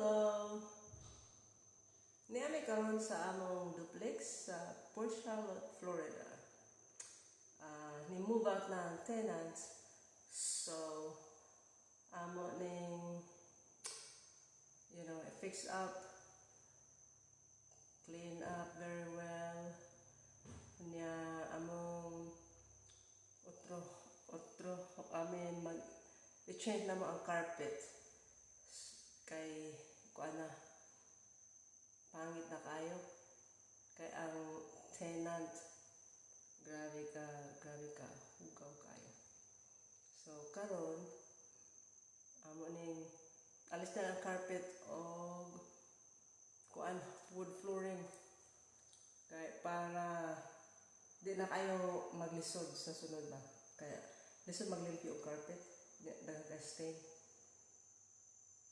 Hello! Niami karon sa among duplex sa Port Charlotte, Florida. Ni-move out na ang tenants. So, amo ning, fix up, clean up very well. Niya among i-change na mo ang carpet. Kay pangit na kayo. Kay ang tenant grabe ka hugaw kayo. So karon amo ning alis na ang carpet o wood flooring kay para di na kayo maglisod sa sunod ba. Kaya lisod maglimpyo og carpet daghang ka stain.